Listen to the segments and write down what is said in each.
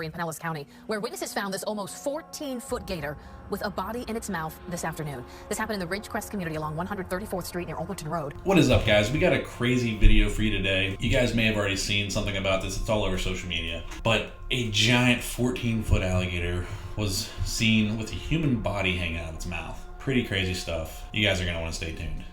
in Pinellas County, where witnesses found this almost 14-foot gator with a body in its mouth this afternoon. This happened in the Ridgecrest community along 134th Street near Overton Road. What is up, guys? We got a crazy video for you today. You guys may have already seen something about this. It's all over social media. But a giant 14-foot alligator was seen with a human body hanging out of its mouth. Pretty crazy stuff. You guys are going to want to stay tuned.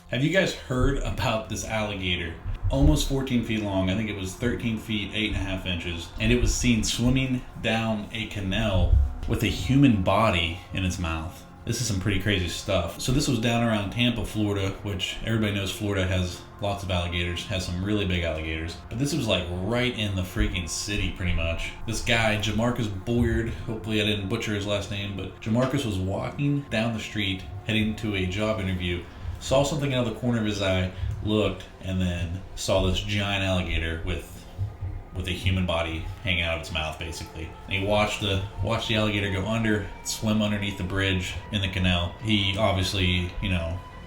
Have you guys heard about this alligator? Almost 14 feet long. I think it was 13 feet, 8.5 inches. And it was seen swimming down a canal with a human body in its mouth. This is some pretty crazy stuff. So this was down around Tampa, Florida, which everybody knows Florida has lots of alligators, has some really big alligators. But this was like right in the freaking city, pretty much. This guy, Jamarcus Bullard, hopefully I didn't butcher his last name, but Jamarcus was walking down the street, heading to a job interview, saw something out of the corner of his eye, looked, and then saw this giant alligator with a human body hanging out of its mouth, basically. And he watched the alligator go under, swim underneath the bridge in the canal. He obviously,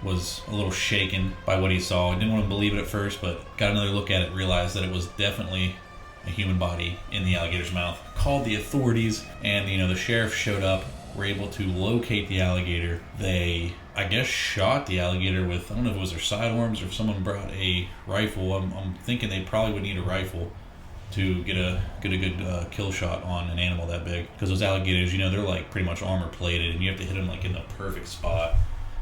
was a little shaken by what he saw. He didn't want to believe it at first, but got another look at it, realized that it was definitely a human body in the alligator's mouth. Called the authorities, and the sheriff showed up, were able to locate the alligator. They, I guess, shot the alligator with, I don't know if it was their sidearms or if someone brought a rifle. I'm thinking they probably would need a rifle to get a good kill shot on an animal that big, because those alligators, they're like pretty much armor plated, and you have to hit them like in the perfect spot.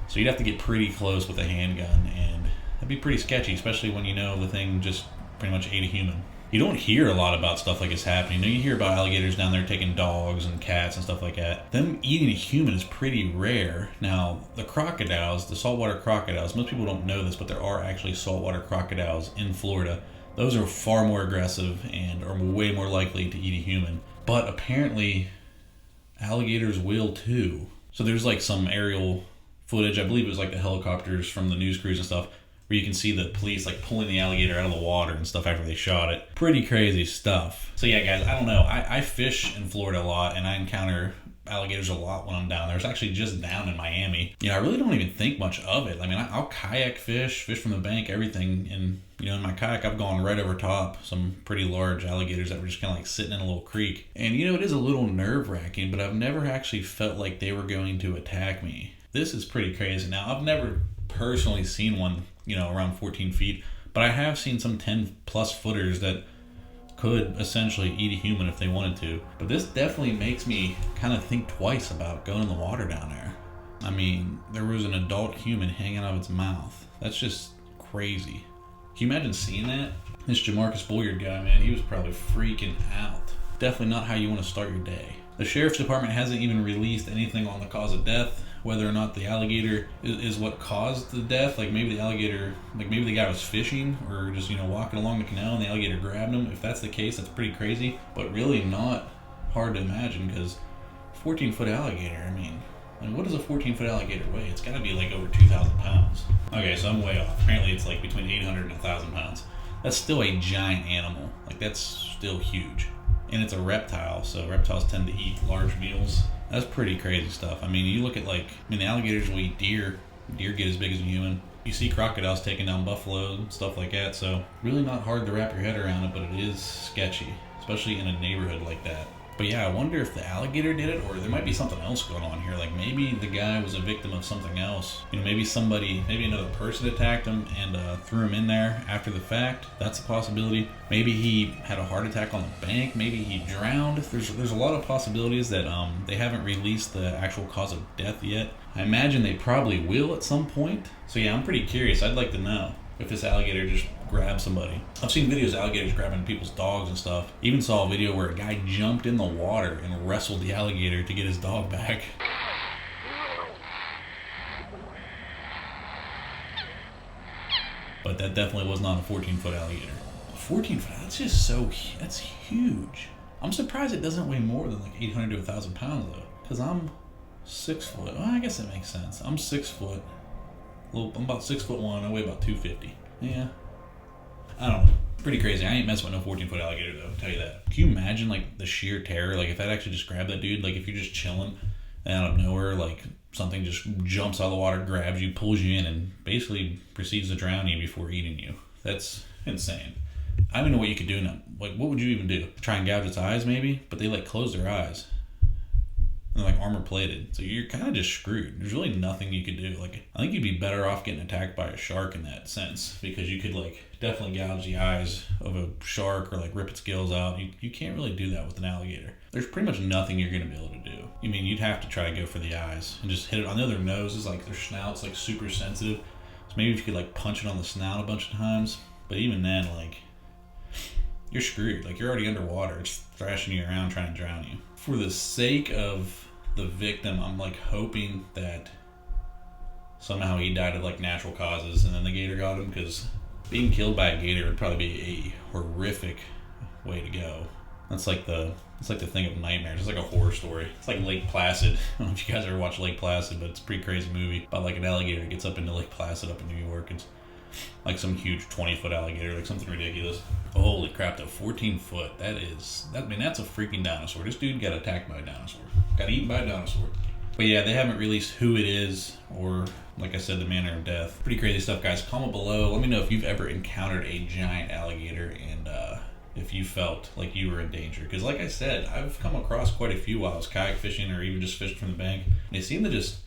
So you'd have to get pretty close with a handgun, and that'd be pretty sketchy, especially when the thing just pretty much ate a human. You don't hear a lot about stuff like this happening. You hear about alligators down there taking dogs and cats and stuff like that. Them eating a human is pretty rare. Now, the crocodiles, the saltwater crocodiles, most people don't know this, but there are actually saltwater crocodiles in Florida. Those are far more aggressive and are way more likely to eat a human. But apparently, alligators will too. So there's like some aerial footage, I believe it was like the helicopters from the news crews and stuff, where you can see the police like pulling the alligator out of the water and stuff after they shot it. Pretty crazy stuff. So yeah, guys, I don't know. I fish in Florida a lot, and I encounter alligators a lot when I'm down there. It's actually just down in Miami. I really don't even think much of it. I mean, I'll kayak fish from the bank, everything. And, in my kayak, I've gone right over top some pretty large alligators that were just kind of like sitting in a little creek. And, it is a little nerve-wracking, but I've never actually felt like they were going to attack me. This is pretty crazy. Now, I've never personally seen one, around 14 feet, but I have seen some 10-plus footers that could essentially eat a human if they wanted to. But this definitely makes me kind of think twice about going in the water down there. I mean, there was an adult human hanging out of its mouth. That's just crazy. Can you imagine seeing that? This Jamarcus Bullard guy, man, he was probably freaking out. Definitely not how you want to start your day. The sheriff's department hasn't even released anything on the cause of death, whether or not the alligator is what caused the death. Like maybe the alligator, maybe the guy was fishing or just, walking along the canal and the alligator grabbed him. If that's the case, that's pretty crazy, but really not hard to imagine, because 14-foot alligator, I mean, what does a 14-foot alligator weigh? It's got to be like over 2,000 pounds. Okay, so I'm way off. Apparently it's like between 800 and 1,000 pounds. That's still a giant animal. Like, that's still huge. And it's a reptile, so reptiles tend to eat large meals. That's pretty crazy stuff. I mean, you look at the alligators will eat deer. Deer get as big as a human. You see crocodiles taking down buffalo and stuff like that, so really not hard to wrap your head around it, but it is sketchy, especially in a neighborhood like that. But yeah, I wonder if the alligator did it, or there might be something else going on here. Like maybe the guy was a victim of something else. Maybe another person attacked him and threw him in there after the fact. That's a possibility. Maybe he had a heart attack on the bank. Maybe he drowned. There's a lot of possibilities that they haven't released the actual cause of death yet. I imagine they probably will at some point. So yeah, I'm pretty curious. I'd like to know if this alligator just grabbed somebody. I've seen videos of alligators grabbing people's dogs and stuff. Even saw a video where a guy jumped in the water and wrestled the alligator to get his dog back. But that definitely was not a 14-foot alligator. 14-foot, that's huge. I'm surprised it doesn't weigh more than like 800 to 1,000 pounds though. Because I'm 6 foot. Well, I guess that makes sense. I'm 6 foot. I'm about 6'1". I weigh about 250. Yeah. I don't know. Pretty crazy. I ain't messing with no 14-foot alligator though, I'll tell you that. Can you imagine like the sheer terror? Like if that actually just grabbed that dude, like if you're just chilling and out of nowhere, like something just jumps out of the water, grabs you, pulls you in, and basically proceeds to drown you before eating you. That's insane. I don't even know what you could do now. Like, what would you even do? Try and gouge its eyes, maybe? But they, like, close their eyes. And they're, like, armor-plated. So you're kind of just screwed. There's really nothing you could do. Like, I think you'd be better off getting attacked by a shark in that sense. Because you could, like, definitely gouge the eyes of a shark or, like, rip its gills out. You can't really do that with an alligator. There's pretty much nothing you're going to be able to do. I mean, you'd have to try to go for the eyes and just hit it. I know their noses, like, their snout's, like, super sensitive. So maybe if you could, like, punch it on the snout a bunch of times. But even then, like, you're screwed. Like, you're already underwater. It's thrashing you around trying to drown you. For the sake of the victim, I'm, like, hoping that somehow he died of, like, natural causes and then the gator got him, because being killed by a gator would probably be a horrific way to go. It's like the thing of nightmares. It's like a horror story. It's like Lake Placid. I don't know if you guys ever watched Lake Placid, but it's a pretty crazy movie about, like, an alligator that gets up into Lake Placid up in New York. It's like some huge 20-foot alligator, like something ridiculous. Holy crap, though, 14 foot. That's a freaking dinosaur. This dude got attacked by a dinosaur. Got eaten by a dinosaur. But yeah, they haven't released who it is or, like I said, the manner of death. Pretty crazy stuff, guys. Comment below. Let me know if you've ever encountered a giant alligator and if you felt like you were in danger. Because like I said, I've come across quite a few while I was kayak fishing or even just fishing from the bank. And they seem to just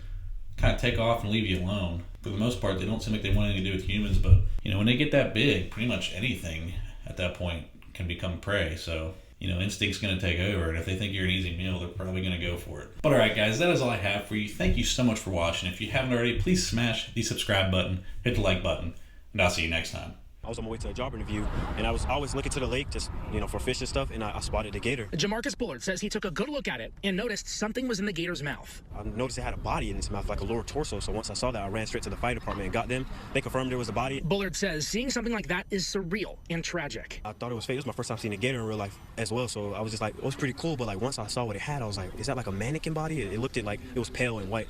kind of take off and leave you alone. For the most part, they don't seem like they want anything to do with humans, but, you know, when they get that big, pretty much anything at that point can become prey. So, you know, instinct's going to take over, and if they think you're an easy meal, they're probably going to go for it. But alright guys, that is all I have for you. Thank you so much for watching. If you haven't already, please smash the subscribe button, hit the like button, and I'll see you next time. I was on my way to a job interview, and I was always looking to the lake, just, you know, for fish and stuff, and I spotted a gator. Jamarcus Bullard says he took a good look at it and noticed something was in the gator's mouth. I noticed it had a body in its mouth, like a lower torso, so once I saw that, I ran straight to the fire department and got them. They confirmed there was a body. Bullard says seeing something like that is surreal and tragic. I thought it was fake. It was my first time seeing a gator in real life as well, so I was just like, it was pretty cool, but like once I saw what it had, I was like, is that like a mannequin body? It looked like it was pale and white.